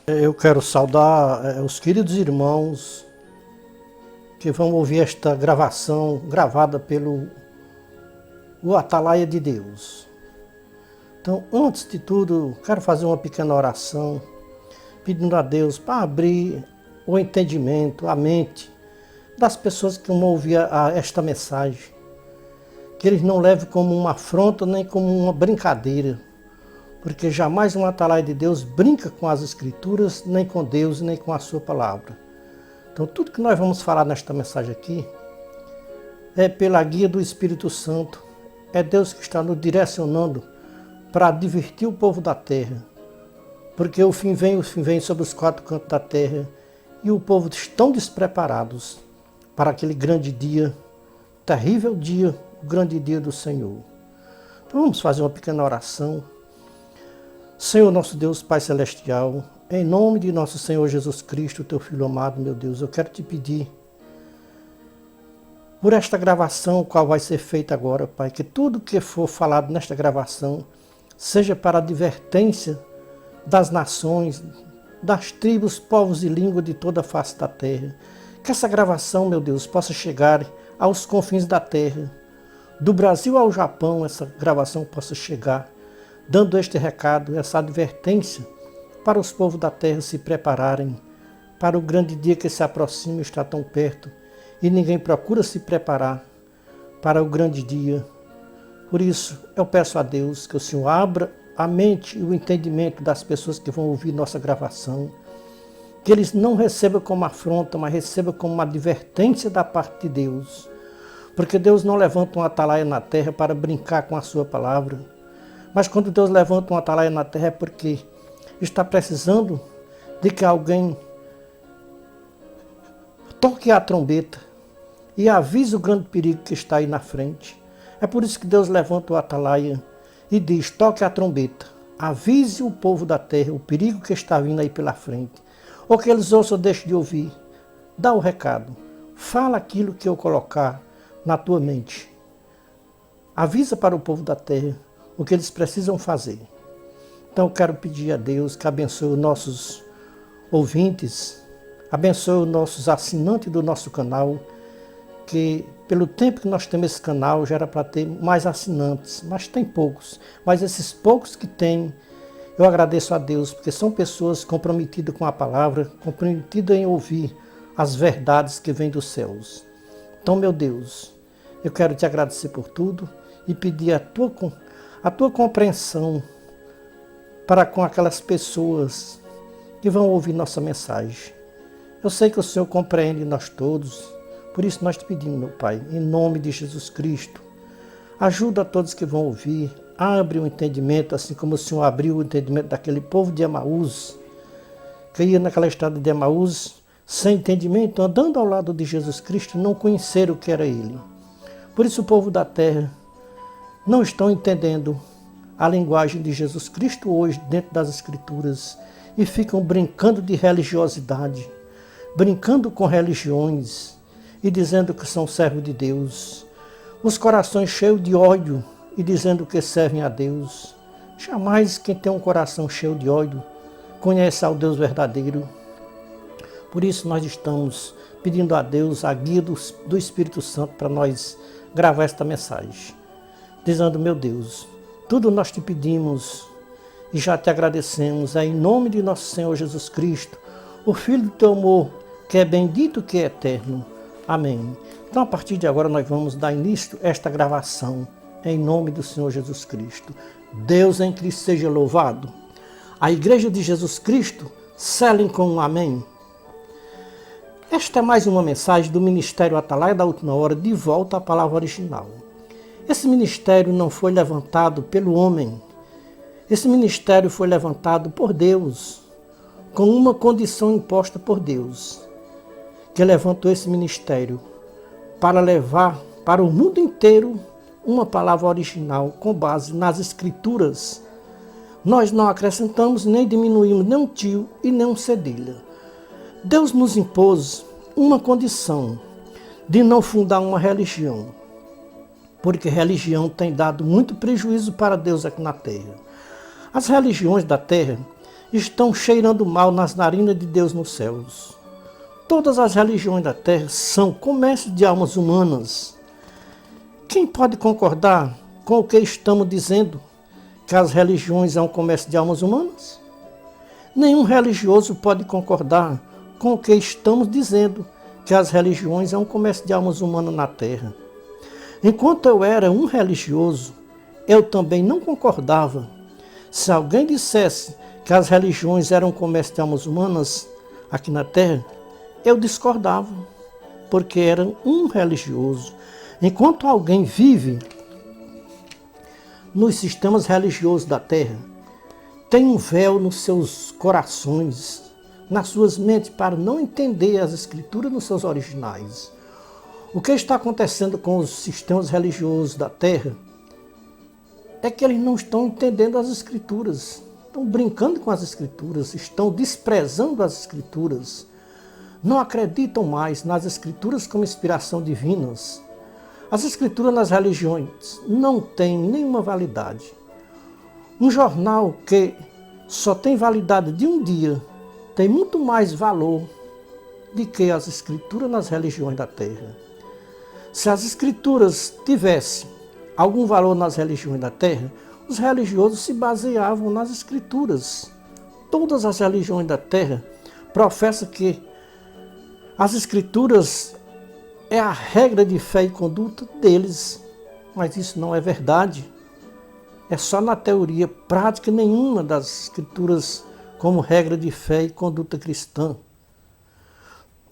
Eu quero saudar os queridos irmãos que vão ouvir esta gravação gravada pelo o Atalaia de Deus. Então, antes de tudo, quero fazer uma pequena oração, pedindo a Deus para abrir o entendimento, a mente das pessoas que vão ouvir esta mensagem. Que eles não levem como uma afronta nem como uma brincadeira, porque jamais um Atalaia de Deus brinca com as Escrituras, nem com Deus, nem com a sua palavra. Então, tudo que nós vamos falar nesta mensagem aqui é pela guia do Espírito Santo. É Deus que está nos direcionando para divertir o povo da terra. Porque o fim vem sobre os quatro cantos da terra e o povo estão despreparados para aquele grande dia, terrível dia, o grande dia do Senhor. Então vamos fazer uma pequena oração. Senhor nosso Deus, Pai Celestial, em nome de nosso Senhor Jesus Cristo, teu Filho amado, meu Deus, eu quero te pedir por esta gravação, qual vai ser feita agora, Pai, que tudo que for falado nesta gravação seja para a advertência das nações, das tribos, povos e línguas de toda a face da terra. Que essa gravação, meu Deus, possa chegar aos confins da terra, do Brasil ao Japão, essa gravação possa chegar, dando este recado, essa advertência para os povos da terra se prepararem para o grande dia que se aproxima e está tão perto, e ninguém procura se preparar para o grande dia. Por isso, eu peço a Deus que o Senhor abra a mente e o entendimento das pessoas que vão ouvir nossa gravação, que eles não recebam como afronta, mas recebam como uma advertência da parte de Deus, porque Deus não levanta um atalaia na terra para brincar com a sua palavra, mas quando Deus levanta um atalaia na terra é porque está precisando de que alguém toque a trombeta e avise o grande perigo que está aí na frente. É por isso que Deus levanta o atalaia e diz: toque a trombeta, avise o povo da terra o perigo que está vindo aí pela frente. Ou que eles ouçam ou deixem de ouvir. Dá o recado, fala aquilo que eu colocar na tua mente. Avisa para o povo da terra o que eles precisam fazer. Então eu quero pedir a Deus que abençoe os nossos ouvintes, abençoe os nossos assinantes do nosso canal, que pelo tempo que nós temos esse canal já era para ter mais assinantes, mas tem poucos. Mas esses poucos que tem, eu agradeço a Deus, porque são pessoas comprometidas com a palavra, comprometidas em ouvir as verdades que vêm dos céus. Então, meu Deus, eu quero te agradecer por tudo e pedir a tua compreensão para com aquelas pessoas que vão ouvir nossa mensagem. Eu sei que o Senhor compreende nós todos, por isso nós te pedimos, meu Pai, em nome de Jesus Cristo, ajuda a todos que vão ouvir, abre o entendimento, assim como o Senhor abriu o entendimento daquele povo de Emaús, que ia naquela estrada de Emaús, sem entendimento, andando ao lado de Jesus Cristo, não conheceram o que era Ele. Por isso o povo da terra não estão entendendo a linguagem de Jesus Cristo hoje dentro das Escrituras e ficam brincando de religiosidade, brincando com religiões e dizendo que são servos de Deus. Os corações cheios de ódio e dizendo que servem a Deus. Jamais quem tem um coração cheio de ódio conhece ao Deus verdadeiro. Por isso nós estamos pedindo a Deus a guia do Espírito Santo para nós gravar esta mensagem. Dizendo: meu Deus, tudo nós te pedimos e já te agradecemos, em nome de nosso Senhor Jesus Cristo, o Filho do teu amor, que é bendito, que é eterno. Amém. Então, a partir de agora, nós vamos dar início a esta gravação, em nome do Senhor Jesus Cristo. Deus em Cristo seja louvado. A Igreja de Jesus Cristo, selem com um amém. Esta é mais uma mensagem do Ministério Atalaia da Última Hora, de volta à palavra original. Esse ministério não foi levantado pelo homem. Esse ministério foi levantado por Deus, com uma condição imposta por Deus, que levantou esse ministério para levar para o mundo inteiro uma palavra original com base nas Escrituras. Nós não acrescentamos nem diminuímos nem um tio e nem um cedilha. Deus nos impôs uma condição de não fundar uma religião, porque religião tem dado muito prejuízo para Deus aqui na terra. As religiões da terra estão cheirando mal nas narinas de Deus nos céus. Todas as religiões da terra são comércio de almas humanas. Quem pode concordar com o que estamos dizendo, que as religiões são comércio de almas humanas? Nenhum religioso pode concordar com o que estamos dizendo, que as religiões são comércio de almas humanas na terra. Enquanto eu era um religioso, eu também não concordava. Se alguém dissesse que as religiões eram comércio de almas humanas aqui na terra, eu discordava, porque era um religioso. Enquanto alguém vive nos sistemas religiosos da terra, tem um véu nos seus corações, nas suas mentes, para não entender as escrituras nos seus originais. O que está acontecendo com os sistemas religiosos da terra é que eles não estão entendendo as escrituras, estão brincando com as escrituras, estão desprezando as escrituras, não acreditam mais nas escrituras como inspiração divinas. As escrituras nas religiões não têm nenhuma validade. Um jornal que só tem validade de um dia tem muito mais valor do que as escrituras nas religiões da terra. Se as escrituras tivessem algum valor nas religiões da terra, os religiosos se baseavam nas escrituras. Todas as religiões da terra professam que as escrituras é a regra de fé e conduta deles, mas isso não é verdade. É só na teoria, prática nenhuma das escrituras como regra de fé e conduta cristã.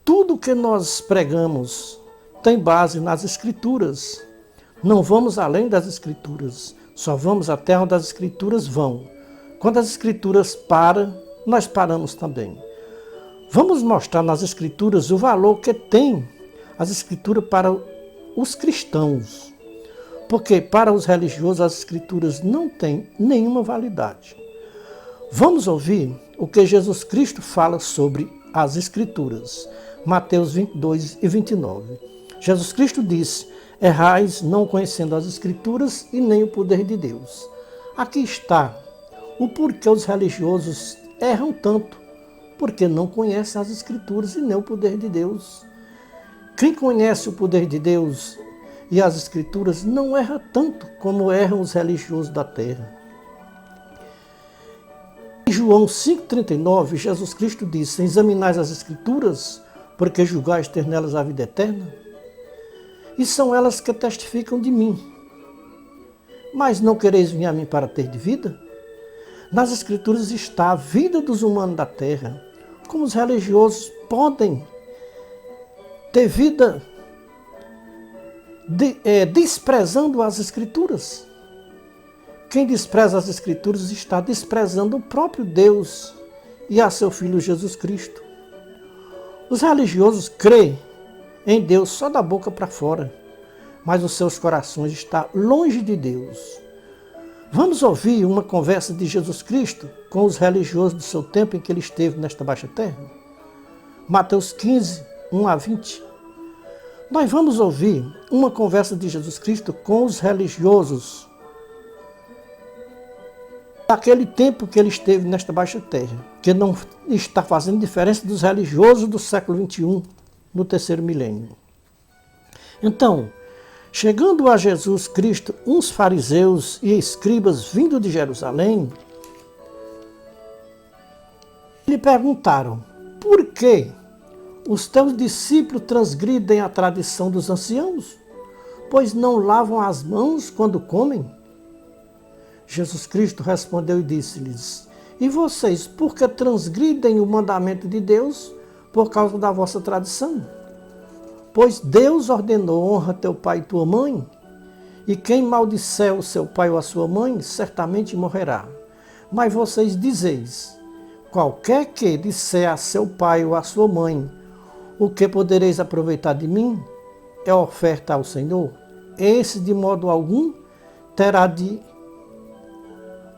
Tudo que nós pregamos tem base nas escrituras. Não vamos além das escrituras, só vamos até onde as escrituras vão. Quando as escrituras param, nós paramos também. Vamos mostrar nas escrituras o valor que tem as escrituras para os cristãos. Porque para os religiosos as escrituras não têm nenhuma validade. Vamos ouvir o que Jesus Cristo fala sobre as escrituras. Mateus 22 e 29. Jesus Cristo disse: errais não conhecendo as escrituras e nem o poder de Deus. Aqui está o porquê os religiosos erram tanto, porque não conhecem as escrituras e nem o poder de Deus. Quem conhece o poder de Deus e as escrituras não erra tanto como erram os religiosos da terra. Em João 5,39, Jesus Cristo disse: examinais as escrituras, porque julgais ter nelas a vida eterna, e são elas que testificam de mim. Mas não quereis vir a mim para ter de vida? Nas escrituras está a vida dos humanos da terra. Como os religiosos podem ter vida desprezando as escrituras? Quem despreza as escrituras está desprezando o próprio Deus e a seu Filho Jesus Cristo. Os religiosos creem em Deus só da boca para fora, mas os seus corações estão longe de Deus. Vamos ouvir uma conversa de Jesus Cristo com os religiosos do seu tempo em que ele esteve nesta baixa terra? Mateus 15, 1 a 20. Nós vamos ouvir uma conversa de Jesus Cristo com os religiosos daquele tempo que ele esteve nesta baixa terra, que não está fazendo diferença dos religiosos do século XXI, no terceiro milênio. Então, chegando a Jesus Cristo, uns fariseus e escribas vindo de Jerusalém, lhe perguntaram: por que os teus discípulos transgridem a tradição dos anciãos, pois não lavam as mãos quando comem? Jesus Cristo respondeu e disse-lhes: e vocês, por que transgridem o mandamento de Deus por causa da vossa tradição? Pois Deus ordenou: honra teu pai e tua mãe, e quem maldisser o seu pai ou a sua mãe, certamente morrerá. Mas vocês dizeis: qualquer que disser a seu pai ou a sua mãe, o que podereis aproveitar de mim, é oferta ao Senhor. Esse, de modo algum, terá de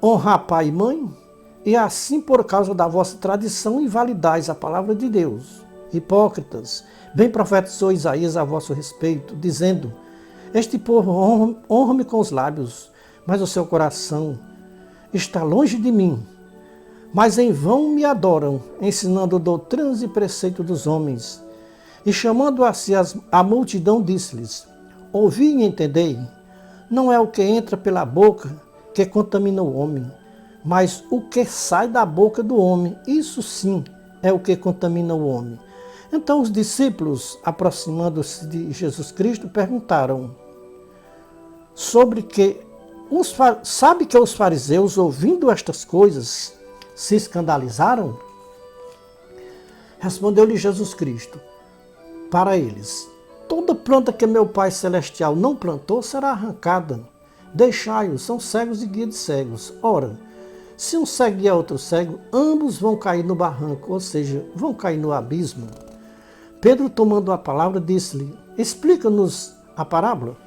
honrar pai e mãe, e assim por causa da vossa tradição invalidais a palavra de Deus. Hipócritas, bem profetizou Isaías a vosso respeito, dizendo: este povo honra-me com os lábios, mas o seu coração está longe de mim. mas em vão me adoram, ensinando doutrinas e preceitos dos homens. E chamando a si a multidão, disse-lhes: ouvi e entendei, não é o que entra pela boca que contamina o homem, mas o que sai da boca do homem, isso sim é o que contamina o homem. Então os discípulos, aproximando-se de Jesus Cristo, perguntaram sobre que sabe que os fariseus, ouvindo estas coisas, se escandalizaram? Respondeu-lhe Jesus Cristo para eles: toda planta que meu Pai Celestial não plantou será arrancada. Deixai-os, são cegos e guia de cegos. Ora, se um cego guia outro cego, ambos vão cair no barranco, ou seja, vão cair no abismo. Pedro, tomando a palavra, disse-lhe: explica-nos a parábola.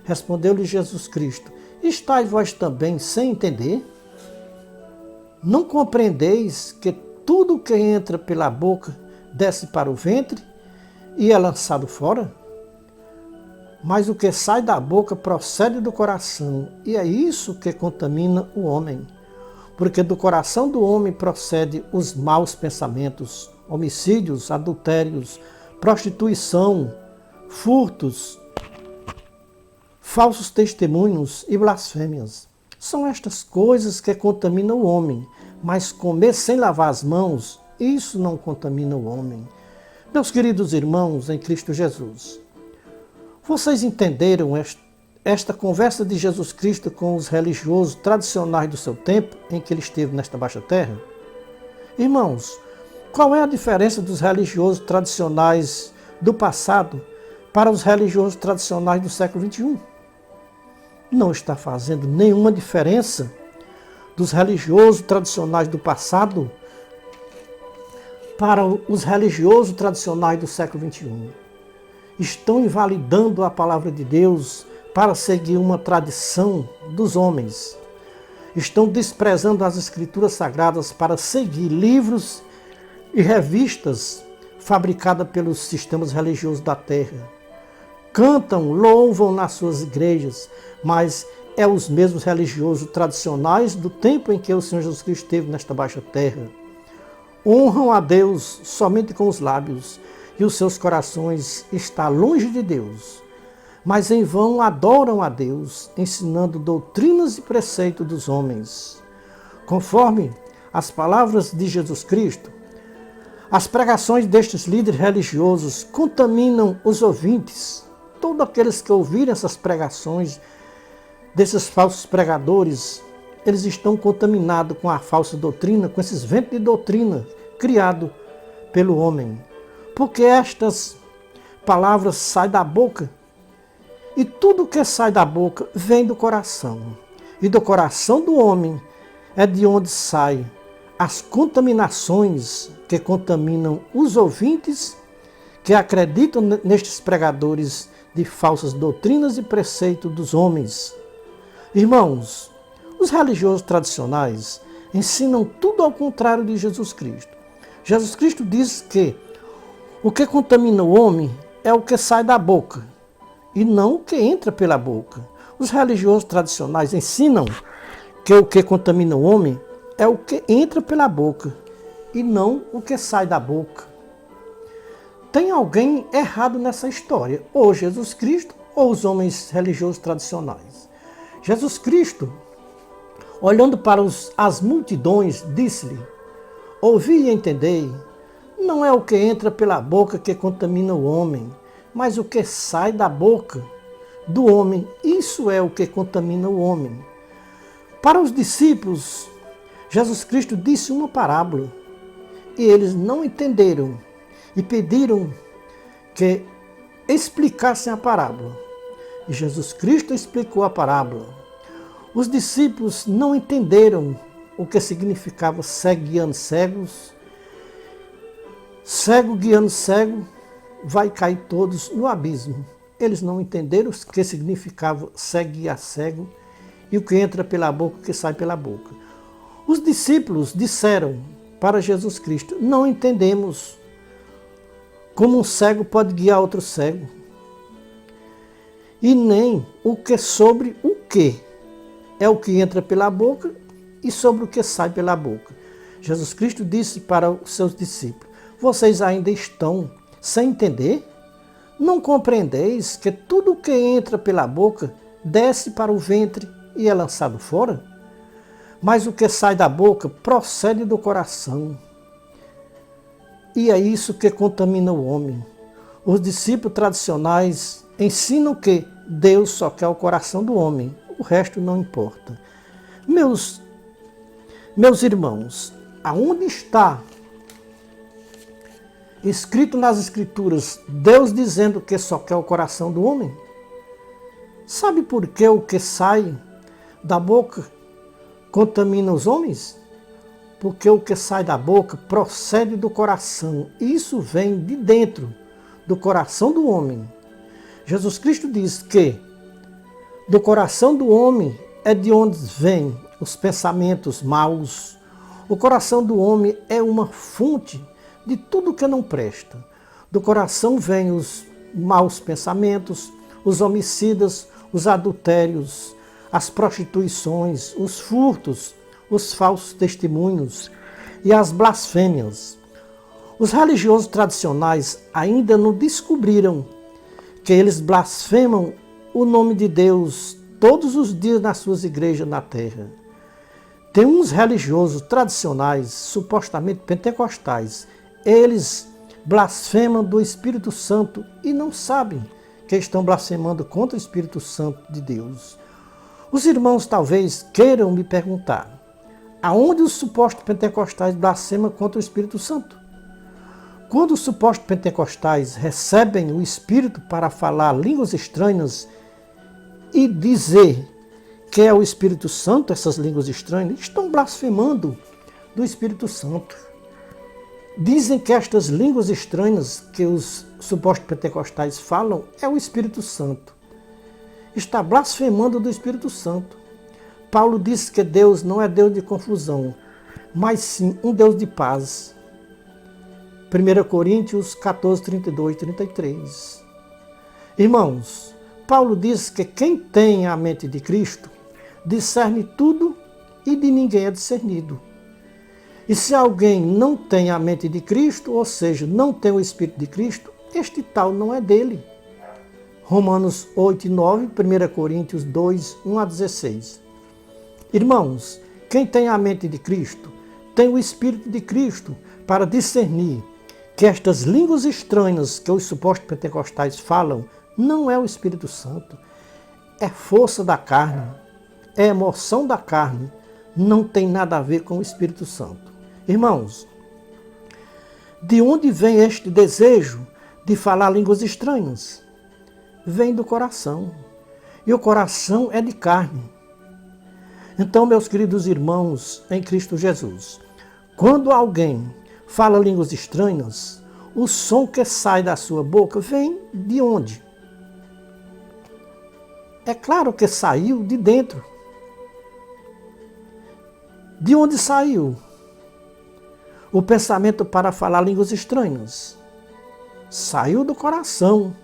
Respondeu-lhe Jesus Cristo: estáis vós também sem entender? Não compreendeis que tudo que entra pela boca desce para o ventre e é lançado fora? Mas o que sai da boca procede do coração, e é isso que contamina o homem. Porque do coração do homem procede os maus pensamentos, homicídios, adultérios, prostituição, furtos, falsos testemunhos e blasfêmias. São estas coisas que contaminam o homem, mas comer sem lavar as mãos, isso não contamina o homem. Meus queridos irmãos em Cristo Jesus, vocês entenderam esta conversa de Jesus Cristo com os religiosos tradicionais do seu tempo em que ele esteve nesta baixa terra? Irmãos, qual é a diferença dos religiosos tradicionais do passado para os religiosos tradicionais do século XXI? Não está fazendo nenhuma diferença dos religiosos tradicionais do passado para os religiosos tradicionais do século XXI. Estão invalidando a palavra de Deus para seguir uma tradição dos homens. Estão desprezando as escrituras sagradas para seguir livros e revistas fabricadas pelos sistemas religiosos da terra. Cantam, louvam nas suas igrejas, mas é os mesmos religiosos tradicionais do tempo em que o Senhor Jesus Cristo esteve nesta baixa terra. Honram a Deus somente com os lábios, e os seus corações estão longe de Deus. Mas em vão adoram a Deus, ensinando doutrinas e preceitos dos homens. Conforme as palavras de Jesus Cristo, as pregações destes líderes religiosos contaminam os ouvintes. Todos aqueles que ouvirem essas pregações desses falsos pregadores, eles estão contaminados com a falsa doutrina, com esses ventos de doutrina criados pelo homem. Porque estas palavras saem da boca, e tudo que sai da boca vem do coração. E do coração do homem é de onde saem as contaminações que contaminam os ouvintes que acreditam nestes pregadores de falsas doutrinas e preceitos dos homens. Irmãos, os religiosos tradicionais ensinam tudo ao contrário de Jesus Cristo. Jesus Cristo diz que o que contamina o homem é o que sai da boca, e não o que entra pela boca. Os religiosos tradicionais ensinam que o que contamina o homem é o que entra pela boca, e não o que sai da boca. Tem alguém errado nessa história, ou Jesus Cristo, ou os homens religiosos tradicionais. Jesus Cristo, olhando para as multidões, disse-lhe: ouvi e entendei, não é o que entra pela boca que contamina o homem, mas o que sai da boca do homem, isso é o que contamina o homem. Para os discípulos, Jesus Cristo disse uma parábola, e eles não entenderam, e pediram que explicassem a parábola. E Jesus Cristo explicou a parábola. Os discípulos não entenderam o que significava cego guiando cegos. Cego guiando cego, vai cair todos no abismo. Eles não entenderam o que significava cego guiar cego e o que entra pela boca, o que sai pela boca. Os discípulos disseram para Jesus Cristo: não entendemos como um cego pode guiar outro cego, e nem o que sobre o que é o que entra pela boca e sobre o que sai pela boca. Jesus Cristo disse para os seus discípulos: vocês ainda estão sem entender? Não compreendeis que tudo que entra pela boca desce para o ventre e é lançado fora? Mas o que sai da boca procede do coração. E é isso que contamina o homem. Os discípulos tradicionais ensinam que Deus só quer o coração do homem, o resto não importa. Meus irmãos, aonde está escrito nas Escrituras Deus dizendo que só quer o coração do homem? Sabe por que o que sai da boca contamina os homens? Porque o que sai da boca procede do coração. Isso vem de dentro do coração do homem. Jesus Cristo diz que do coração do homem é de onde vêm os pensamentos maus. O coração do homem é uma fonte de tudo que não presta. Do coração vêm os maus pensamentos, os homicidas, os adultérios, as prostituições, os furtos, os falsos testemunhos e as blasfêmias. Os religiosos tradicionais ainda não descobriram que eles blasfemam o nome de Deus todos os dias nas suas igrejas na terra. Tem uns religiosos tradicionais, supostamente pentecostais, eles blasfemam do Espírito Santo e não sabem que estão blasfemando contra o Espírito Santo de Deus. Os irmãos talvez queiram me perguntar: aonde os supostos pentecostais blasfemam contra o Espírito Santo? Quando os supostos pentecostais recebem o Espírito para falar línguas estranhas e dizer que é o Espírito Santo, essas línguas estranhas, estão blasfemando do Espírito Santo. Dizem que estas línguas estranhas que os supostos pentecostais falam é o Espírito Santo. Está blasfemando do Espírito Santo. Paulo disse que Deus não é Deus de confusão, mas sim um Deus de paz. 1 Coríntios 14, 32 e 33. Irmãos, Paulo diz que quem tem a mente de Cristo discerne tudo e de ninguém é discernido. E se alguém não tem a mente de Cristo, ou seja, não tem o Espírito de Cristo, este tal não é dele. Romanos 8 e 9, 1 Coríntios 2, 1 a 16. Irmãos, quem tem a mente de Cristo, tem o Espírito de Cristo para discernir que estas línguas estranhas que os supostos pentecostais falam não é o Espírito Santo, é força da carne, é emoção da carne, não tem nada a ver com o Espírito Santo. Irmãos, de onde vem este desejo de falar línguas estranhas? Vem do coração, e o coração é de carne. Então, meus queridos irmãos em Cristo Jesus, quando alguém fala línguas estranhas, o som que sai da sua boca vem de onde? É claro que saiu de dentro. De onde saiu o pensamento para falar línguas estranhas? Saiu do coração.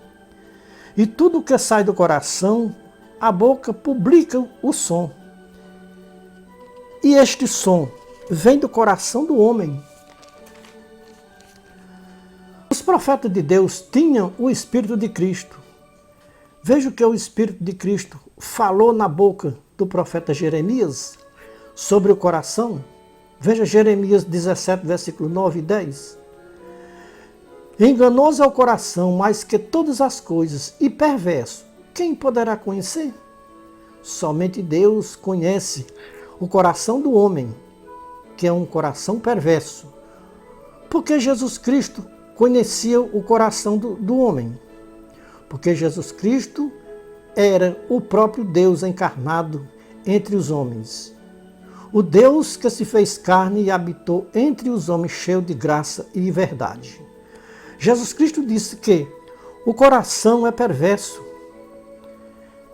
E tudo que sai do coração, a boca publica o som. E este som vem do coração do homem. Os profetas de Deus tinham o Espírito de Cristo. Veja o que o Espírito de Cristo falou na boca do profeta Jeremias sobre o coração. Veja Jeremias 17, versículo 9 e 10. Enganoso é o coração mais que todas as coisas e perverso. Quem poderá conhecer? Somente Deus conhece o coração do homem, que é um coração perverso. Porque Jesus Cristo conhecia o coração do homem. Porque Jesus Cristo era o próprio Deus encarnado entre os homens. O Deus que se fez carne e habitou entre os homens, cheio de graça e verdade. Jesus Cristo disse que o coração é perverso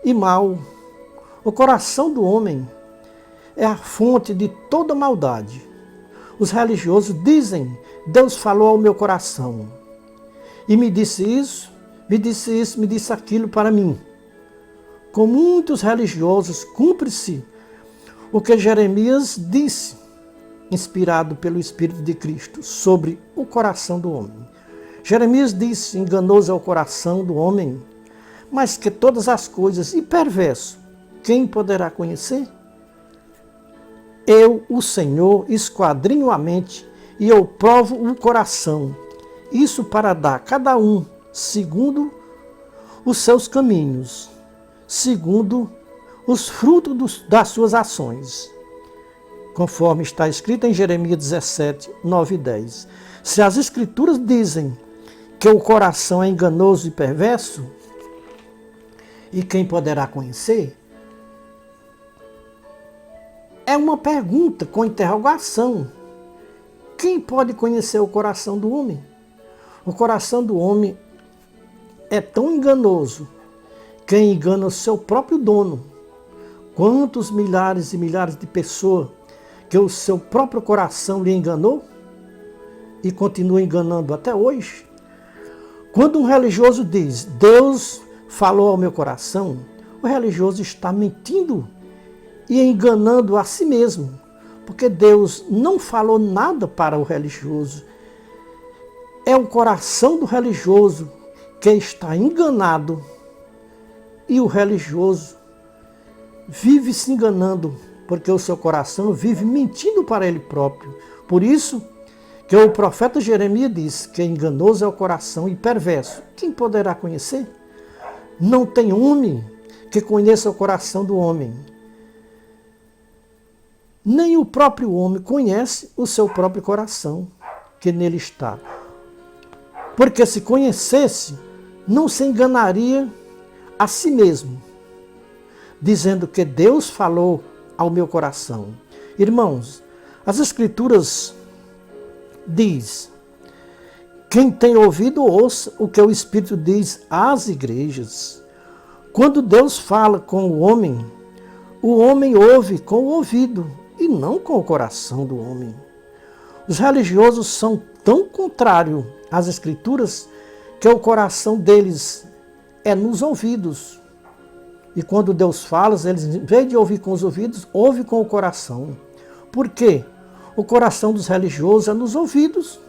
e mau. O coração do homem é a fonte de toda maldade. Os religiosos dizem: Deus falou ao meu coração e me disse isso, me disse aquilo para mim. Com muitos religiosos, cumpre-se o que Jeremias disse. inspirado pelo Espírito de Cristo, sobre o coração do homem. Jeremias disse: enganoso é o coração do homem, mas que todas as coisas, e perverso, quem poderá conhecer? Eu, o Senhor, esquadrinho a mente e eu provo o coração, isso para dar a cada um segundo os seus caminhos, segundo os frutos das suas ações, conforme está escrito em Jeremias 17, 9 e 10. Se as Escrituras dizem que o coração é enganoso e perverso, e quem poderá conhecer? É uma pergunta com interrogação. Quem pode conhecer o coração do homem? O coração do homem é tão enganoso que engana o seu próprio dono. Quantos milhares e milhares de pessoas que o seu próprio coração lhe enganou e continua enganando até hoje? Quando um religioso diz: Deus falou ao meu coração, o religioso está mentindo e enganando a si mesmo, porque Deus não falou nada para o religioso. É o coração do religioso que está enganado e o religioso vive se enganando, porque o seu coração vive mentindo para ele próprio. Por isso que o profeta Jeremias diz que enganoso é o coração e perverso. Quem poderá conhecer? Não tem homem que conheça o coração do homem. Nem o próprio homem conhece o seu próprio coração, que nele está. Porque se conhecesse, não se enganaria a si mesmo, dizendo que Deus falou ao meu coração. Irmãos, as Escrituras diz: quem tem ouvido, ouça o que o Espírito diz às igrejas. Quando Deus fala com o homem ouve com o ouvido e não com o coração do homem. Os religiosos são tão contrários às Escrituras que o coração deles é nos ouvidos. E quando Deus fala, eles, em vez de ouvir com os ouvidos, ouvem com o coração. Por quê? O coração dos religiosos é nos ouvidos.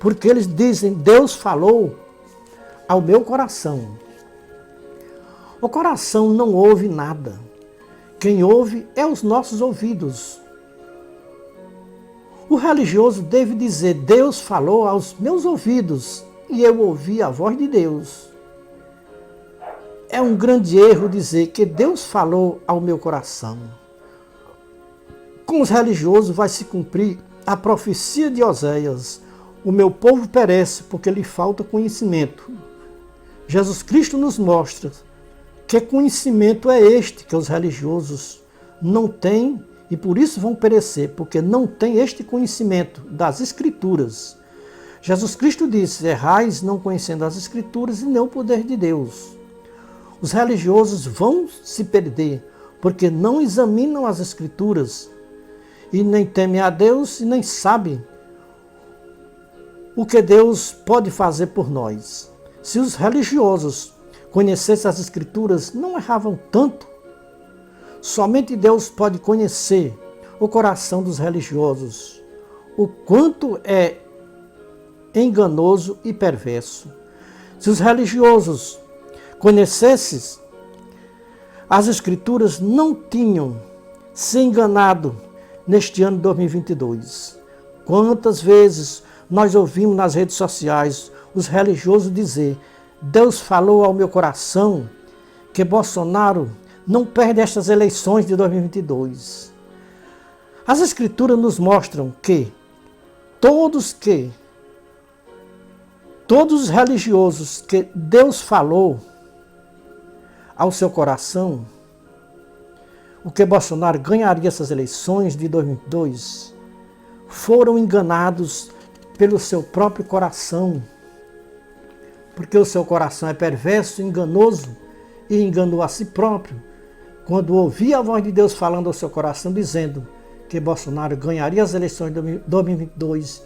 Porque eles dizem: Deus falou ao meu coração. O coração não ouve nada. Quem ouve é os nossos ouvidos. O religioso deve dizer: Deus falou aos meus ouvidos e eu ouvi a voz de Deus. É um grande erro dizer que Deus falou ao meu coração. Com os religiosos vai se cumprir a profecia de Oséias: o meu povo perece porque lhe falta conhecimento. Jesus Cristo nos mostra que conhecimento é este que os religiosos não têm e por isso vão perecer, porque não têm este conhecimento das Escrituras. Jesus Cristo disse: errais não conhecendo as Escrituras e nem o poder de Deus. Os religiosos vão se perder porque não examinam as Escrituras e nem temem a Deus e nem sabem o que Deus pode fazer por nós. Se os religiosos conhecessem as Escrituras, não erravam tanto. Somente Deus pode conhecer o coração dos religiosos, o quanto é enganoso e perverso. Se os religiosos conhecessem as Escrituras, não tinham se enganado neste ano de 2022. Quantas vezes nós ouvimos nas redes sociais os religiosos dizer: Deus falou ao meu coração que Bolsonaro não perde estas eleições de 2022. As Escrituras nos mostram que todos os religiosos que Deus falou ao seu coração, o que Bolsonaro ganharia essas eleições de 2022, foram enganados pelo seu próprio coração, porque o seu coração é perverso, enganoso e enganou a si próprio, quando ouvia a voz de Deus falando ao seu coração, dizendo que Bolsonaro ganharia as eleições de 2022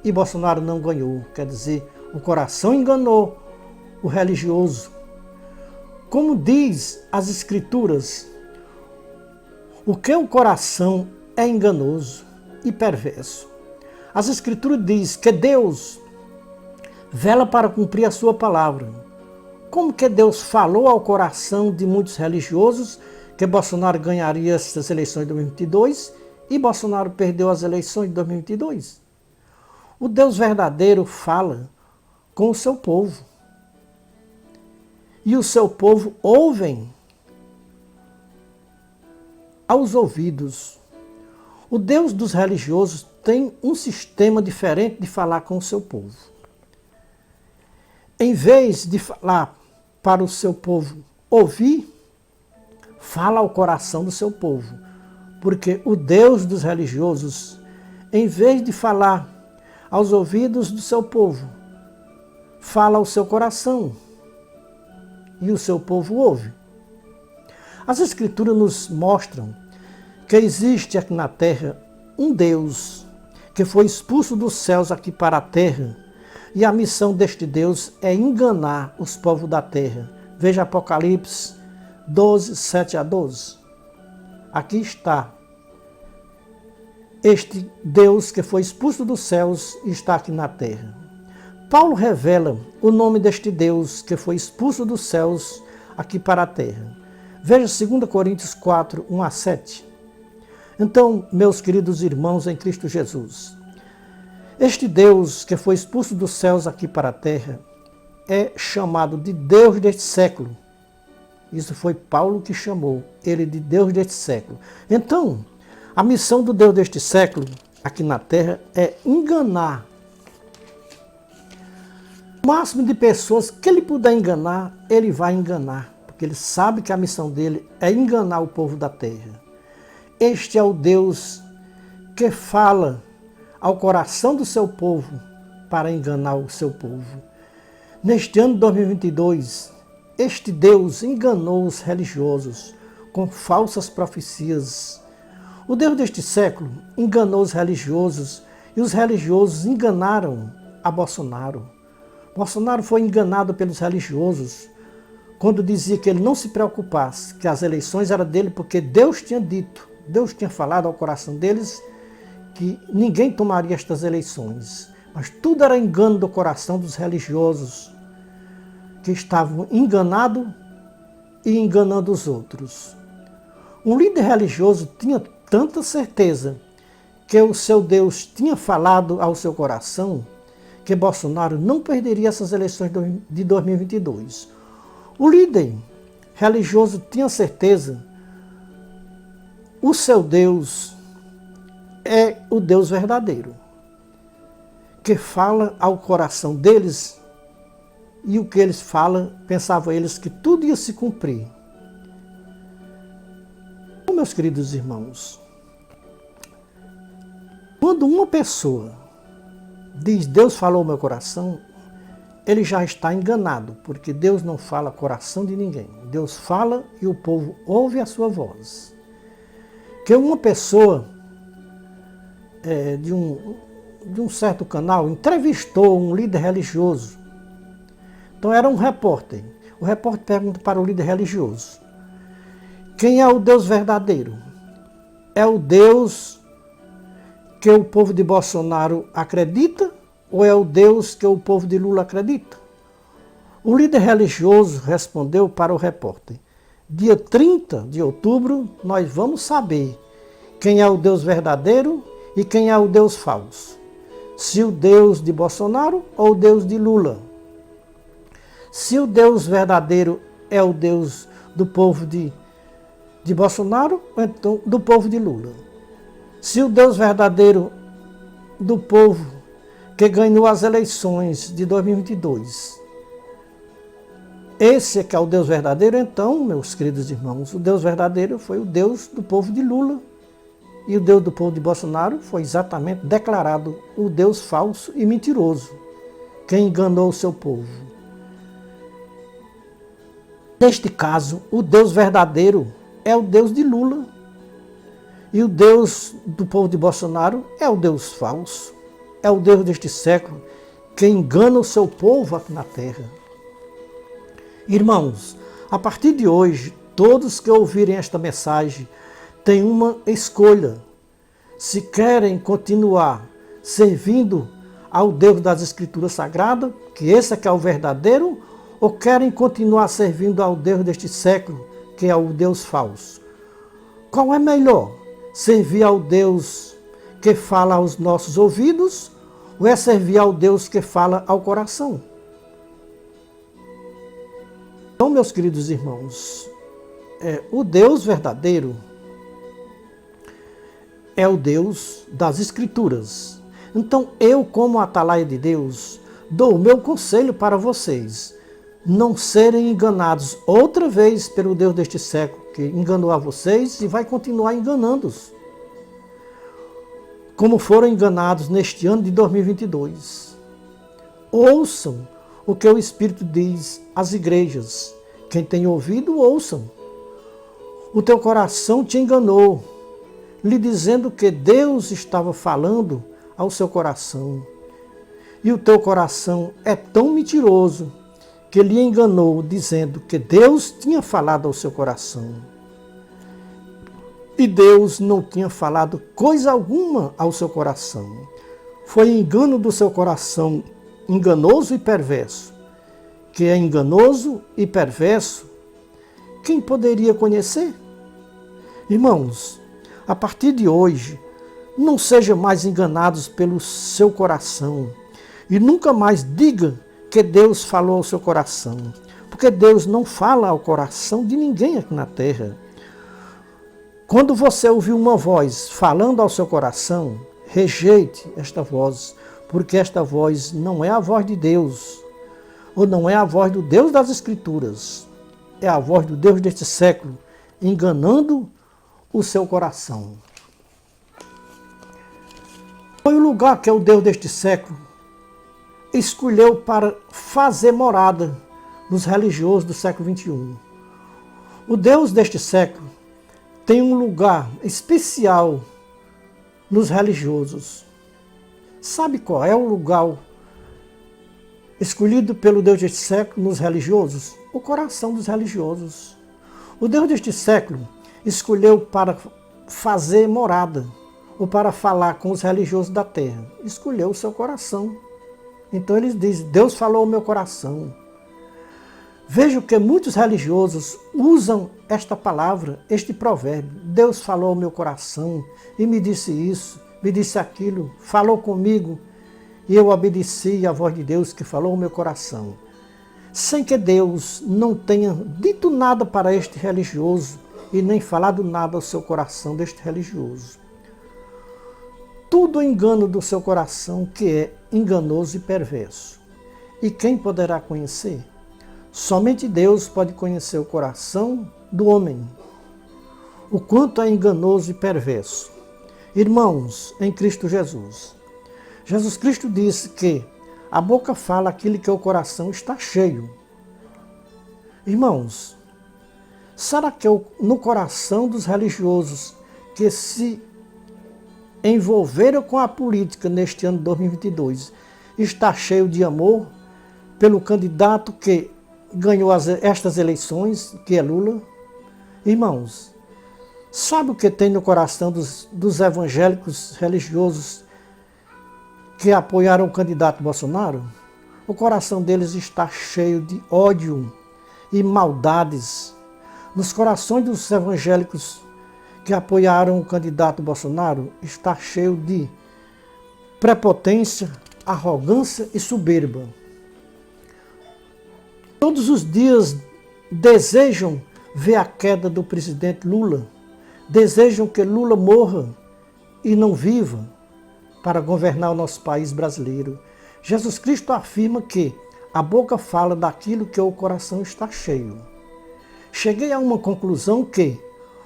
e Bolsonaro não ganhou. Quer dizer, o coração enganou o religioso. Como diz as Escrituras, o que o coração é enganoso e perverso. As Escrituras dizem que Deus vela para cumprir a sua palavra. Como que Deus falou ao coração de muitos religiosos que Bolsonaro ganharia essas eleições de 2022 e Bolsonaro perdeu as eleições de 2022? O Deus verdadeiro fala com o seu povo. E o seu povo ouvem aos ouvidos. O Deus dos religiosos tem um sistema diferente de falar com o seu povo. Em vez de falar para o seu povo ouvir, fala ao coração do seu povo. Porque o Deus dos religiosos, em vez de falar aos ouvidos do seu povo, fala ao seu coração. E o seu povo ouve. As Escrituras nos mostram que existe aqui na terra um Deus que foi expulso dos céus aqui para a terra, e a missão deste Deus é enganar os povos da terra. Veja Apocalipse 12, 7 a 12. Aqui está este Deus que foi expulso dos céus e está aqui na terra. Paulo revela o nome deste Deus que foi expulso dos céus aqui para a terra. Veja 2 Coríntios 4, 1 a 7. Então, meus queridos irmãos em Cristo Jesus, este Deus que foi expulso dos céus aqui para a terra é chamado de Deus deste século. Isso foi Paulo que chamou ele de Deus deste século. Então, a missão do Deus deste século aqui na terra é enganar o máximo de pessoas que ele puder enganar, ele vai enganar, porque ele sabe que a missão dele é enganar o povo da terra. Este é o Deus que fala ao coração do seu povo para enganar o seu povo. Neste ano de 2022, este Deus enganou os religiosos com falsas profecias. O Deus deste século enganou os religiosos e os religiosos enganaram a Bolsonaro. Bolsonaro foi enganado pelos religiosos quando dizia que ele não se preocupasse, que as eleições eram dele porque Deus tinha dito, Deus tinha falado ao coração deles que ninguém tomaria estas eleições. Mas tudo era engano do coração dos religiosos que estavam enganados e enganando os outros. Um líder religioso tinha tanta certeza que o seu Deus tinha falado ao seu coração que Bolsonaro não perderia essas eleições de 2022. O líder religioso tinha certeza, o seu Deus é o Deus verdadeiro, que fala ao coração deles, e o que eles falam, pensavam eles que tudo ia se cumprir. Meus queridos irmãos, quando uma pessoa diz Deus falou ao meu coração, ele já está enganado, porque Deus não fala coração de ninguém. Deus fala e o povo ouve a sua voz. Que uma pessoa de um certo canal entrevistou um líder religioso. Então era um repórter. O repórter pergunta para o líder religioso: quem é o Deus verdadeiro? É o Deus que o povo de Bolsonaro acredita ou é o Deus que o povo de Lula acredita? O líder religioso respondeu para o repórter: dia 30 de outubro nós vamos saber quem é o Deus verdadeiro e quem é o Deus falso. Se o Deus de Bolsonaro ou o Deus de Lula. Se o Deus verdadeiro é o Deus do povo de Bolsonaro, ou então do povo de Lula. Se o Deus verdadeiro do povo que ganhou as eleições de 2022, esse é que é o Deus verdadeiro, então, meus queridos irmãos, o Deus verdadeiro foi o Deus do povo de Lula, e o Deus do povo de Bolsonaro foi exatamente declarado o Deus falso e mentiroso, que enganou o seu povo. Neste caso, o Deus verdadeiro é o Deus de Lula, e o Deus do povo de Bolsonaro é o Deus falso, é o Deus deste século, que engana o seu povo aqui na terra. Irmãos, a partir de hoje, todos que ouvirem esta mensagem têm uma escolha se querem continuar servindo ao Deus das Escrituras Sagradas, que esse é que é o verdadeiro, ou querem continuar servindo ao Deus deste século, que é o Deus falso. Qual é melhor? Servir ao Deus que fala aos nossos ouvidos, ou é servir ao Deus que fala ao coração? Então, meus queridos irmãos, o Deus verdadeiro é o Deus das Escrituras. Então, eu, como atalaia de Deus, dou o meu conselho para vocês: não serem enganados outra vez pelo Deus deste século, que enganou a vocês e vai continuar enganando-os, como foram enganados neste ano de 2022. Ouçam o que o Espírito diz às igrejas. Quem tem ouvido, ouçam. O teu coração te enganou, lhe dizendo que Deus estava falando ao seu coração. E o teu coração é tão mentiroso que lhe enganou, dizendo que Deus tinha falado ao seu coração. E Deus não tinha falado coisa alguma ao seu coração. Foi engano do seu coração, enganoso e perverso. Que é enganoso e perverso, quem poderia conhecer? Irmãos, a partir de hoje, não sejam mais enganados pelo seu coração e nunca mais diga que Deus falou ao seu coração, porque Deus não fala ao coração de ninguém aqui na terra. Quando você ouvir uma voz falando ao seu coração, rejeite esta voz, porque esta voz não é a voz de Deus, ou não é a voz do Deus das Escrituras, é a voz do Deus deste século, enganando o seu coração. Foi o lugar que o Deus deste século escolheu para fazer morada nos religiosos do século XXI. O Deus deste século tem um lugar especial nos religiosos. Sabe qual é o lugar escolhido pelo Deus deste século nos religiosos? O coração dos religiosos. O Deus deste século escolheu para fazer morada, ou para falar com os religiosos da terra. Escolheu o seu coração. Então eles dizem: Deus falou ao meu coração. Vejo que muitos religiosos usam esta palavra, este provérbio: Deus falou ao meu coração e me disse isso, me disse aquilo, falou comigo e eu obedeci à voz de Deus que falou ao meu coração. Sem que Deus não tenha dito nada para este religioso e nem falado nada ao seu coração deste religioso. Tudo engano do seu coração, que é enganoso e perverso. E quem poderá conhecer? Somente Deus pode conhecer o coração do homem, o quanto é enganoso e perverso. Irmãos, em Cristo Jesus, Jesus Cristo disse que a boca fala aquilo que o coração está cheio. Irmãos, será que no coração dos religiosos que se envolveram com a política neste ano de 2022 está cheio de amor pelo candidato que ganhou estas eleições, que é Lula? Irmãos, sabe o que tem no coração dos evangélicos religiosos que apoiaram o candidato Bolsonaro? O coração deles está cheio de ódio e maldades. Nos corações dos evangélicos que apoiaram o candidato Bolsonaro está cheio de prepotência, arrogância e soberba. Todos os dias desejam ver a queda do presidente Lula, desejam que Lula morra e não viva para governar o nosso país brasileiro. Jesus Cristo afirma que a boca fala daquilo que o coração está cheio. Cheguei a uma conclusão que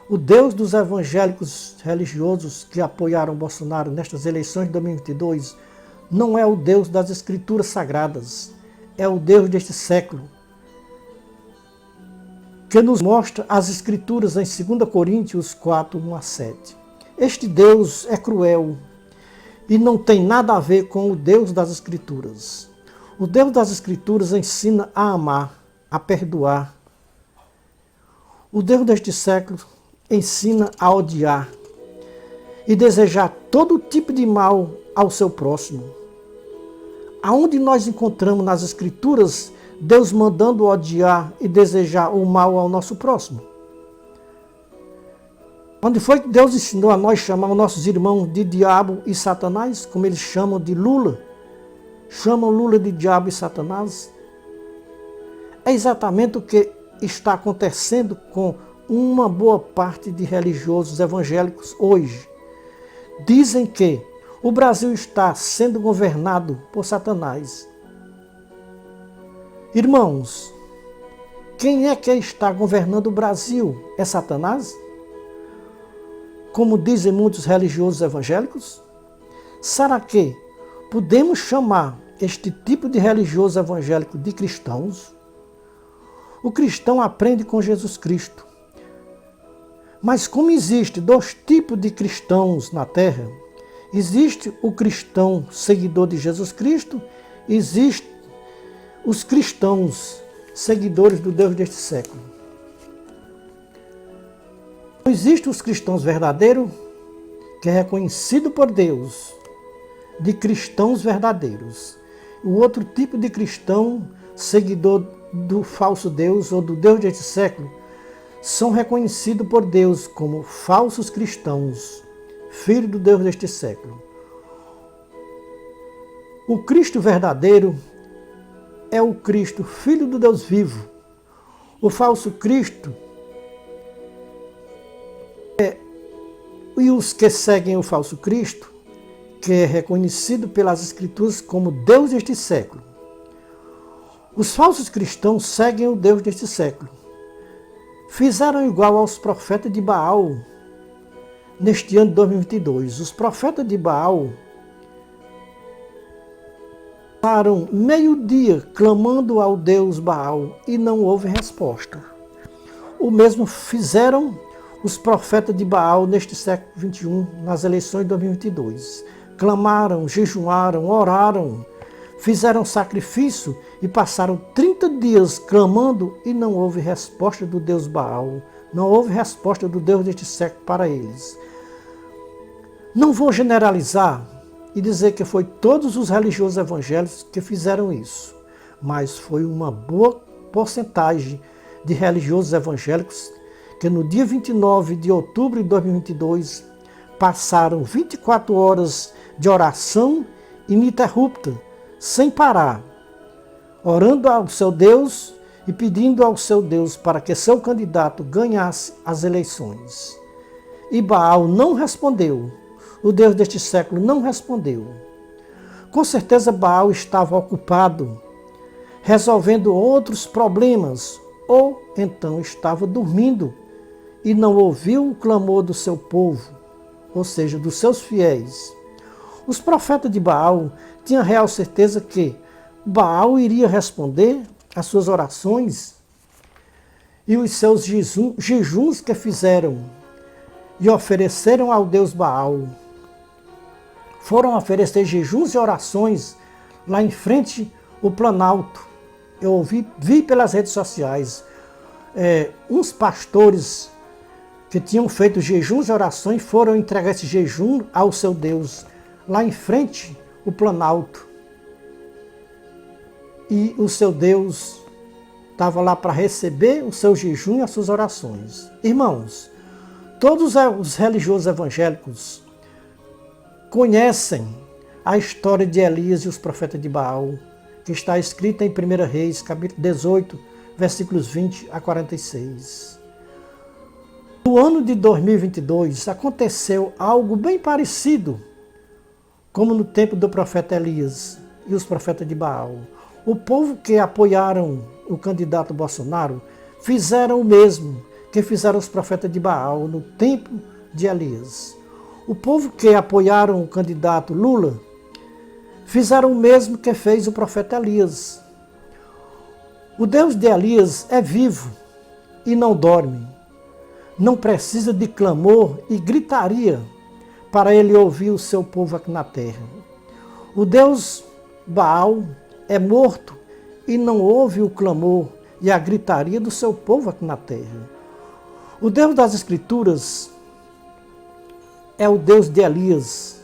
o Deus dos evangélicos religiosos que apoiaram Bolsonaro nestas eleições de 2022 não é o Deus das Escrituras Sagradas, é o Deus deste século, que nos mostra as Escrituras em 2 Coríntios 4, 1 a 7. Este Deus é cruel e não tem nada a ver com o Deus das Escrituras. O Deus das Escrituras ensina a amar, a perdoar. O Deus deste século ensina a odiar. e desejar todo tipo de mal ao seu próximo. Aonde nós encontramos nas Escrituras Deus mandando odiar e desejar o mal ao nosso próximo? Onde foi que Deus ensinou a nós chamar os nossos irmãos de diabo e Satanás, como eles chamam de Lula? Chamam Lula de diabo e Satanás? É exatamente o que está acontecendo com uma boa parte de religiosos evangélicos hoje. Dizem que o Brasil está sendo governado por Satanás. Irmãos, quem é que está governando o Brasil? É Satanás? Como dizem muitos religiosos evangélicos? Será que podemos chamar este tipo de religioso evangélico de cristãos? O cristão aprende com Jesus Cristo. Mas como existe dois tipos de cristãos na Terra, existe o cristão seguidor de Jesus Cristo, existe os cristãos seguidores do Deus deste século. Existem os cristãos verdadeiros, que é reconhecido por Deus, de cristãos verdadeiros. O outro tipo de cristão, seguidor do falso Deus ou do Deus deste século, são reconhecidos por Deus como falsos cristãos, filhos do Deus deste século. O Cristo verdadeiro é o Cristo, Filho do Deus vivo. O falso Cristo e os que seguem o falso Cristo, que é reconhecido pelas Escrituras como Deus deste século. Os falsos cristãos seguem o Deus deste século. Fizeram igual aos profetas de Baal neste ano de 2022. Os profetas de Baal passaram meio-dia clamando ao Deus Baal e não houve resposta. O mesmo fizeram os profetas de Baal neste século XXI, nas eleições de 2022. Clamaram, jejuaram, oraram, fizeram sacrifício e passaram 30 dias clamando e não houve resposta do Deus Baal. Não houve resposta do Deus deste século para eles. Não vou generalizar e dizer que foi todos os religiosos evangélicos que fizeram isso, mas foi uma boa porcentagem de religiosos evangélicos que no dia 29 de outubro de 2022 passaram 24 horas de oração ininterrupta, sem parar, orando ao seu Deus e pedindo ao seu Deus para que seu candidato ganhasse as eleições. E Baal não respondeu, o Deus deste século não respondeu. Com certeza Baal estava ocupado resolvendo outros problemas, ou então estava dormindo e não ouviu o clamor do seu povo, ou seja, dos seus fiéis. Os profetas de Baal tinham real certeza que Baal iria responder às suas orações e os seus jejuns que fizeram e ofereceram ao Deus Baal. Foram oferecer jejuns e orações lá em frente ao Planalto. Eu vi pelas redes sociais uns pastores que tinham feito jejuns e orações foram entregar esse jejum ao seu Deus, lá em frente ao Planalto. E o seu Deus estava lá para receber o seu jejum e as suas orações. Irmãos, todos os religiosos evangélicos conhecem a história de Elias e os profetas de Baal, que está escrita em 1 Reis, capítulo 18, versículos 20 a 46. No ano de 2022 aconteceu algo bem parecido como no tempo do profeta Elias e os profetas de Baal. O povo que apoiaram o candidato Bolsonaro fizeram o mesmo que fizeram os profetas de Baal no tempo de Elias. O povo que apoiaram o candidato Lula fizeram o mesmo que fez o profeta Elias. O Deus de Elias é vivo e não dorme. Não precisa de clamor e gritaria para ele ouvir o seu povo aqui na terra. O Deus Baal é morto e não ouve o clamor e a gritaria do seu povo aqui na terra. O Deus das Escrituras é o Deus de Elias.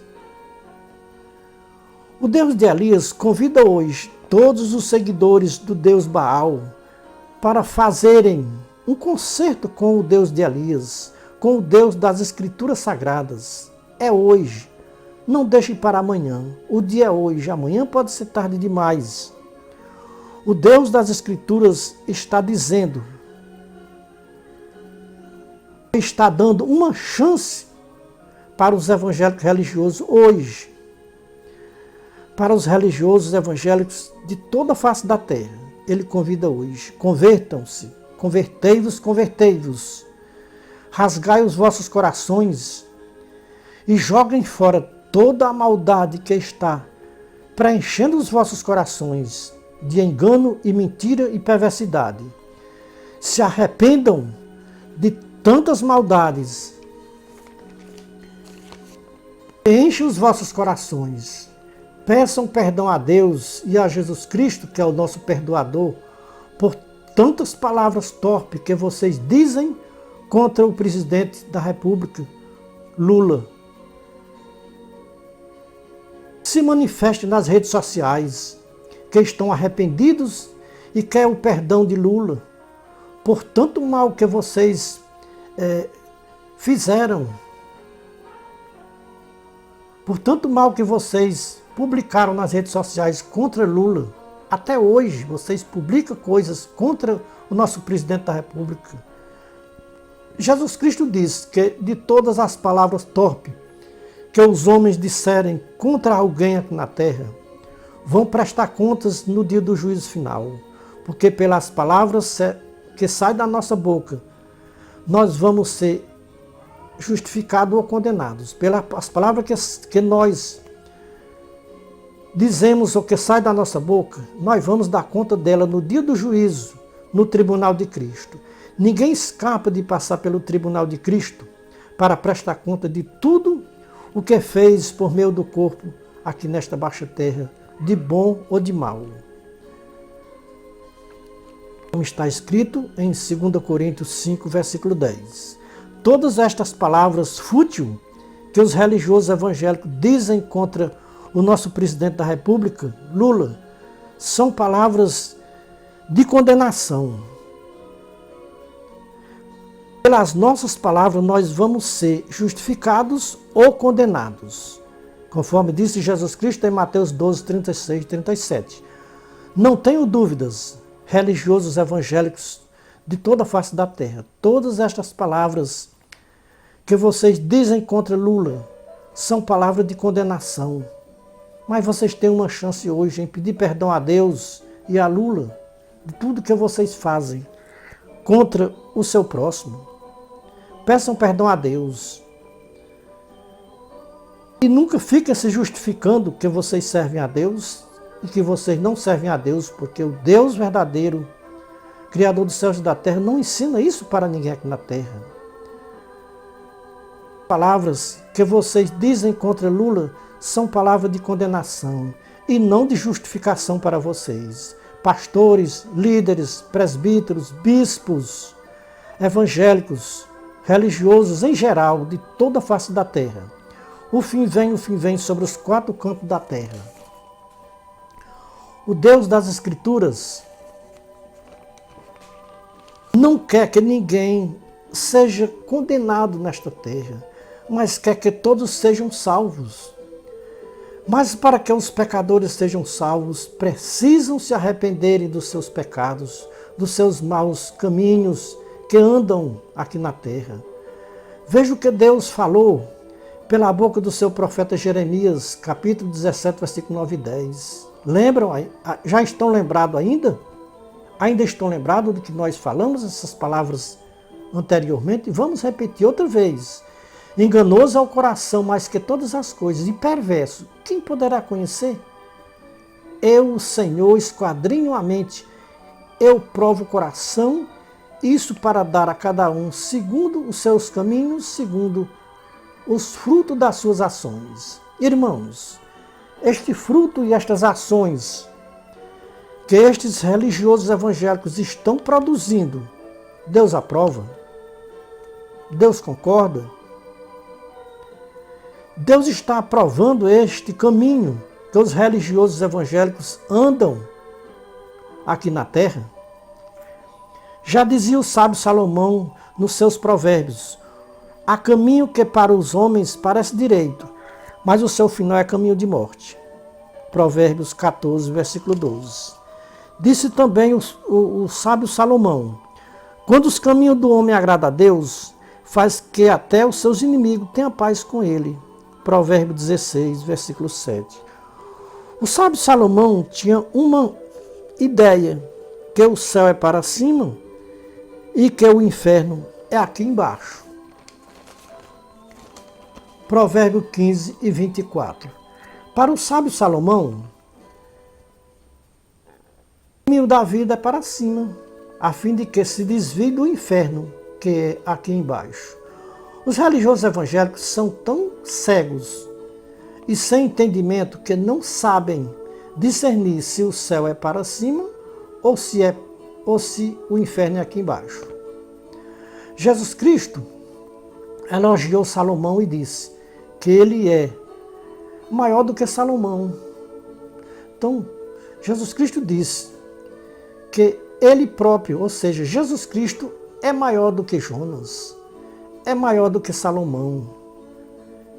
O Deus de Elias convida hoje todos os seguidores do Deus Baal para fazerem um concerto com o Deus de Elias, com o Deus das Escrituras Sagradas. É hoje. Não deixe para amanhã. O dia é hoje. Amanhã pode ser tarde demais. O Deus das Escrituras está dizendo, está dando uma chance para os evangélicos religiosos hoje. Para os religiosos evangélicos de toda a face da terra. Ele convida hoje. Convertam-se. Convertei-vos, convertei-vos. Rasgai os vossos corações e joguem fora toda a maldade que está preenchendo os vossos corações de engano e mentira e perversidade. Se arrependam de tantas maldades. Enchem os vossos corações. Peçam perdão a Deus e a Jesus Cristo, que é o nosso perdoador, por tantas palavras torpes que vocês dizem contra o presidente da República, Lula. Se manifeste nas redes sociais que estão arrependidos e querem o perdão de Lula por tanto mal que vocês fizeram, por tanto mal que vocês publicaram nas redes sociais contra Lula. Até hoje vocês publicam coisas contra o nosso presidente da República. Jesus Cristo diz que de todas as palavras torpes que os homens disserem contra alguém aqui na terra, vão prestar contas no dia do juízo final. Porque pelas palavras que saem da nossa boca, nós vamos ser justificados ou condenados. Pelas palavras que nós dizemos ou que sai da nossa boca, nós vamos dar conta dela no dia do juízo, no tribunal de Cristo. Ninguém escapa de passar pelo tribunal de Cristo para prestar conta de tudo o que fez por meio do corpo aqui nesta baixa terra, de bom ou de mal. Como está escrito em 2 Coríntios 5, versículo 10. Todas estas palavras fúteis que os religiosos evangélicos dizem contra o nosso presidente da República, Lula, são palavras de condenação. Pelas nossas palavras nós vamos ser justificados ou condenados, conforme disse Jesus Cristo em Mateus 12, 36 e 37. Não tenho dúvidas, religiosos evangélicos de toda a face da terra, todas estas palavras que vocês dizem contra Lula são palavras de condenação. Mas vocês têm uma chance hoje em pedir perdão a Deus e a Lula de tudo que vocês fazem contra o seu próximo. Peçam perdão a Deus. E nunca fiquem se justificando que vocês servem a Deus e que vocês não servem a Deus, porque o Deus verdadeiro, Criador dos céus e da terra, não ensina isso para ninguém aqui na terra. Palavras que vocês dizem contra Lula são palavras de condenação e não de justificação para vocês. Pastores, líderes, presbíteros, bispos, evangélicos, religiosos em geral, de toda a face da terra. O fim vem sobre os quatro cantos da terra. O Deus das Escrituras não quer que ninguém seja condenado nesta terra, mas quer que todos sejam salvos. Mas para que os pecadores sejam salvos, precisam se arrependerem dos seus pecados, dos seus maus caminhos que andam aqui na terra. Veja o que Deus falou pela boca do seu profeta Jeremias, capítulo 17, versículo 9 e 10. Lembram? Já estão lembrados ainda? Ainda estão lembrados do que nós falamos, essas palavras anteriormente? Vamos repetir outra vez. Enganoso é o coração mais que todas as coisas, e perverso, quem poderá conhecer? Eu, o Senhor, esquadrinho a mente, eu provo o coração, isso para dar a cada um, segundo os seus caminhos, segundo os frutos das suas ações. Irmãos, este fruto e estas ações que estes religiosos evangélicos estão produzindo, Deus aprova? Deus concorda? Deus está aprovando este caminho que os religiosos evangélicos andam aqui na terra? Já dizia o sábio Salomão nos seus provérbios: há caminho que para os homens parece direito, mas o seu final é caminho de morte. Provérbios 14, versículo 12. Disse também o sábio Salomão: quando os caminhos do homem agradam a Deus, faz que até os seus inimigos tenham paz com ele. Provérbio 16, versículo 7. O sábio Salomão tinha uma ideia, que o céu é para cima e que o inferno é aqui embaixo. Provérbio 15 e 24. Para o sábio Salomão, o caminho da vida é para cima, a fim de que se desvie do inferno, que é aqui embaixo. Os religiosos evangélicos são tão cegos e sem entendimento que não sabem discernir se o céu é para cima ou se o inferno é aqui embaixo. Jesus Cristo elogiou Salomão e disse que ele é maior do que Salomão. Então, Jesus Cristo disse que ele próprio, ou seja, Jesus Cristo é maior do que Jonas, é maior do que Salomão.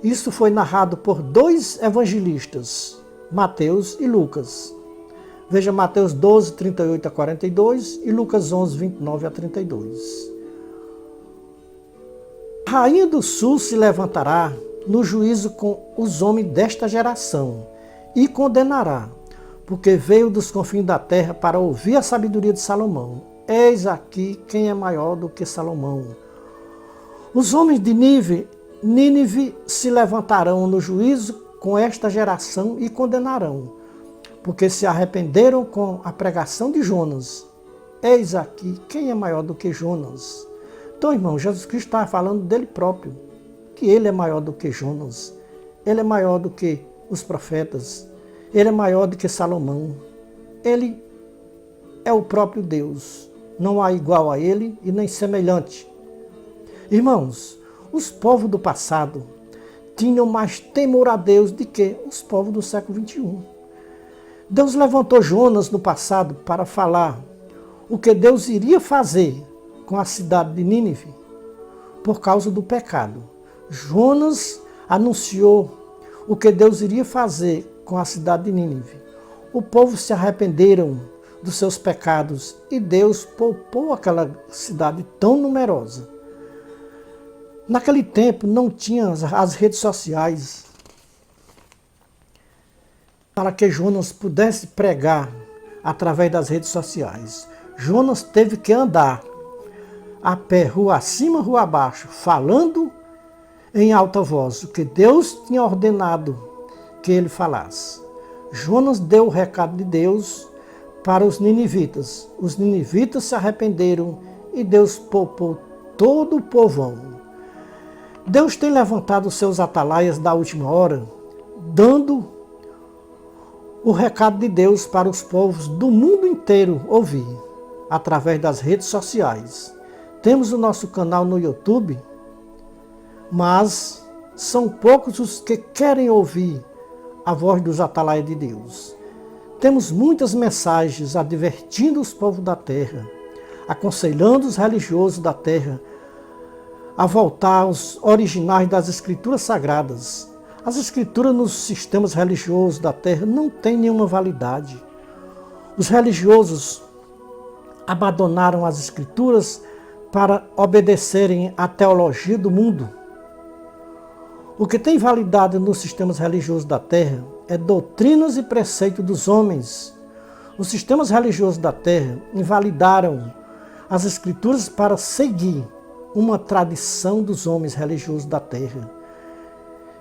Isso foi narrado por dois evangelistas, Mateus e Lucas. Veja Mateus 12, 38 a 42 e Lucas 11, 29 a 32. A rainha do sul se levantará no juízo com os homens desta geração e condenará, porque veio dos confins da terra para ouvir a sabedoria de Salomão. Eis aqui quem é maior do que Salomão. Os homens de Nínive se levantarão no juízo com esta geração e condenarão, porque se arrependeram com a pregação de Jonas. Eis aqui quem é maior do que Jonas. Então, irmão, Jesus Cristo estava falando dele próprio, que ele é maior do que Jonas, ele é maior do que os profetas, ele é maior do que Salomão. Ele é o próprio Deus, não há igual a ele e nem semelhante. Irmãos, os povos do passado tinham mais temor a Deus do que os povos do século XXI. Deus levantou Jonas no passado para falar o que Deus iria fazer com a cidade de Nínive por causa do pecado. Jonas anunciou o que Deus iria fazer com a cidade de Nínive. O povo se arrependeram dos seus pecados e Deus poupou aquela cidade tão numerosa. Naquele tempo não tinha as redes sociais para que Jonas pudesse pregar através das redes sociais. Jonas teve que andar a pé, rua acima, rua abaixo, falando em alta voz o que Deus tinha ordenado que ele falasse. Jonas deu o recado de Deus para os ninivitas. Os ninivitas se arrependeram e Deus poupou todo o povão. Deus tem levantado os seus atalaias da última hora, dando o recado de Deus para os povos do mundo inteiro ouvir, através das redes sociais. Temos o nosso canal no YouTube, mas são poucos os que querem ouvir a voz dos atalaias de Deus. Temos muitas mensagens advertindo os povos da terra, aconselhando os religiosos da terra a voltar aos originais das Escrituras Sagradas. As Escrituras nos sistemas religiosos da terra não têm nenhuma validade. Os religiosos abandonaram as Escrituras para obedecerem à teologia do mundo. O que tem validade nos sistemas religiosos da terra é doutrinas e preceitos dos homens. Os sistemas religiosos da terra invalidaram as Escrituras para seguir uma tradição dos homens religiosos da terra.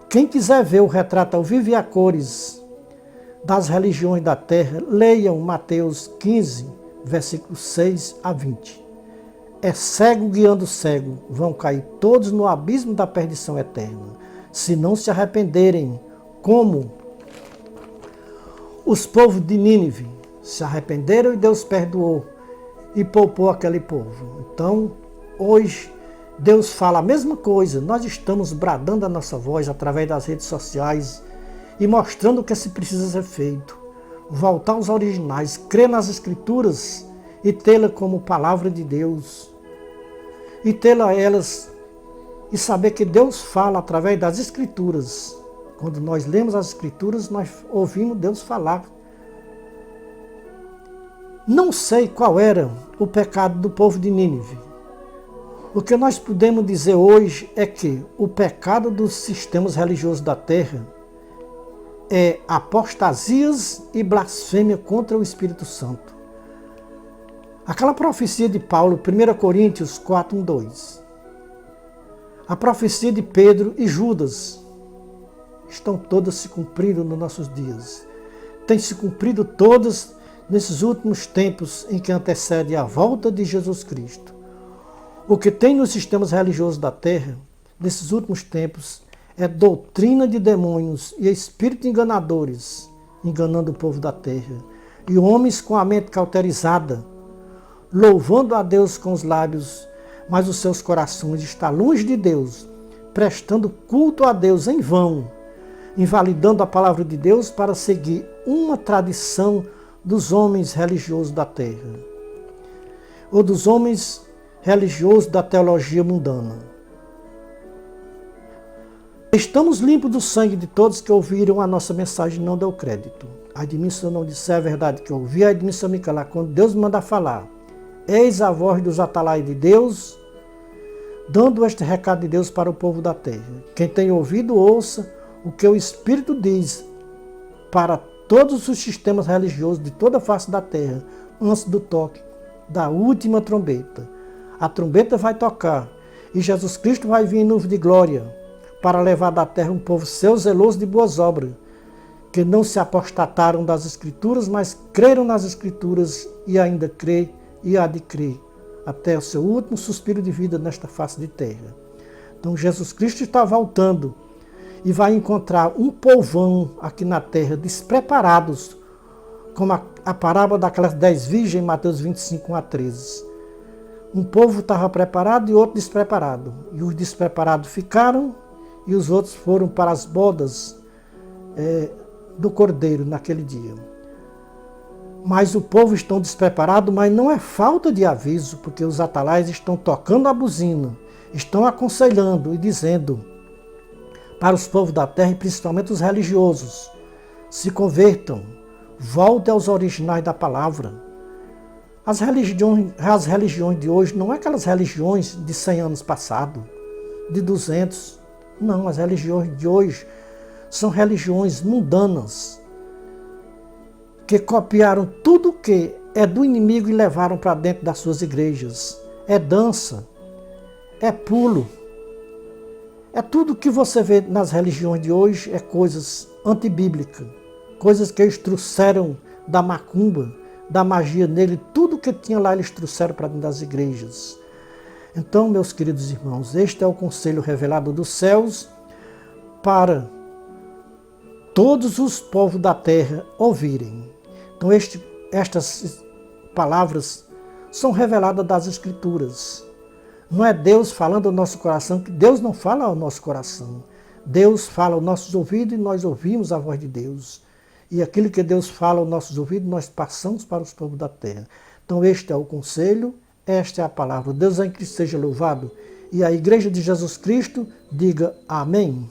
Quem quiser ver o retrato ao vivo e a cores das religiões da terra, leiam Mateus 15, versículos 6 a 20. É cego guiando cego, vão cair todos no abismo da perdição eterna, se não se arrependerem, como os povos de Nínive se arrependeram e Deus perdoou e poupou aquele povo. Então, hoje, Deus fala a mesma coisa. Nós estamos bradando a nossa voz através das redes sociais e mostrando o que se precisa ser feito. Voltar aos originais, crer nas Escrituras e tê-la como palavra de Deus. E tê-la elas e saber que Deus fala através das Escrituras. Quando nós lemos as Escrituras, nós ouvimos Deus falar. Não sei qual era o pecado do povo de Nínive. O que nós podemos dizer hoje é que o pecado dos sistemas religiosos da terra é apostasias e blasfêmia contra o Espírito Santo. Aquela profecia de Paulo, 1 Coríntios 4:2. A profecia de Pedro e Judas estão todas se cumprindo nos nossos dias. Tem se cumprido todas nesses últimos tempos em que antecede a volta de Jesus Cristo. O que tem nos sistemas religiosos da terra, nesses últimos tempos, é doutrina de demônios e espíritos enganadores, enganando o povo da terra. E homens com a mente cauterizada, louvando a Deus com os lábios, mas os seus corações estão longe de Deus, prestando culto a Deus em vão, invalidando a palavra de Deus para seguir uma tradição dos homens religiosos da terra, ou dos homens religiosos da teologia mundana. Estamos limpos do sangue de todos que ouviram a nossa mensagem e não deu crédito. Ai de mim se eu não disser a verdade que eu ouvi, ai de mim se eu me calar. Quando Deus manda falar, eis a voz dos atalaios de Deus, dando este recado de Deus para o povo da terra. Quem tem ouvido, ouça o que o Espírito diz para todos os sistemas religiosos de toda a face da terra, antes do toque da última trombeta. A trombeta vai tocar e Jesus Cristo vai vir em nuvem de glória para levar da terra um povo seu zeloso de boas obras, que não se apostataram das Escrituras, mas creram nas Escrituras e ainda crê e há de crer até o seu último suspiro de vida nesta face de terra. Então Jesus Cristo está voltando e vai encontrar um povão aqui na terra despreparados, como a parábola daquelas 10 virgens em Mateus 25:1-13. Um povo estava preparado e outro despreparado. E os despreparados ficaram e os outros foram para as bodas do Cordeiro naquele dia. Mas o povo está despreparado, mas não é falta de aviso, porque os atalaias estão tocando a buzina, estão aconselhando e dizendo para os povos da terra, e principalmente os religiosos, se convertam, voltem aos originais da palavra. As religiões de hoje não é aquelas religiões de 100 anos passado, de 200. Não, as religiões de hoje são religiões mundanas, que copiaram tudo que é do inimigo e levaram para dentro das suas igrejas. É dança, é pulo, é tudo que você vê nas religiões de hoje, é coisas antibíblicas, coisas que eles trouxeram da macumba, da magia nele, tudo que tinha lá eles trouxeram para dentro das igrejas. Então, meus queridos irmãos, este é o conselho revelado dos céus para todos os povos da terra ouvirem. Então, estas palavras são reveladas das Escrituras. Não é Deus falando ao nosso coração, que Deus não fala ao nosso coração. Deus fala aos nossos ouvidos e nós ouvimos a voz de Deus. E aquilo que Deus fala aos nossos ouvidos, nós passamos para os povos da terra. Então, este é o conselho, esta é a palavra. Deus em Cristo seja louvado. E a Igreja de Jesus Cristo diga amém.